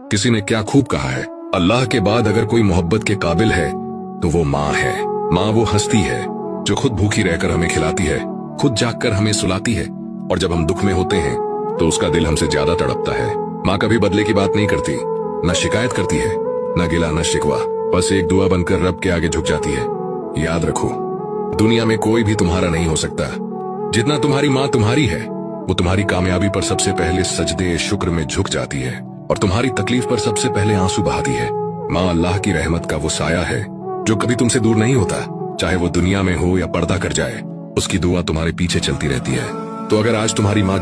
किसी ने क्या खूब कहा है, अल्लाह के बाद अगर कोई मोहब्बत के काबिल है तो वो माँ है। माँ वो हस्ती है जो खुद भूखी रहकर हमें खिलाती है, खुद जागकर हमें सुलाती है, और जब हम दुख में होते हैं तो उसका दिल हमसे ज्यादा तड़पता है। माँ कभी बदले की बात नहीं करती, न शिकायत करती है, न गिला न शिकवा, बस एक दुआ बनकर रब के आगे झुक जाती है। याद रखो, दुनिया में कोई भी तुम्हारा नहीं हो सकता। जितना तुम्हारी माँ तुम्हारी है, वो तुम्हारी कामयाबी पर सबसे पहले सजदे शुक्र में झुक जाती है और तुम्हारी तकलीफ पर सबसे पहले आंसू बहाती है। माँ अल्लाह की रहमत का वो साया है जो कभी तुमसे दूर नहीं होता, चाहे वो दुनिया में हो या पर्दा कर जाए, उसकी दुआ तुम्हारे पीछे चलती रहती है। तो अगर आज तुम्हारी माँ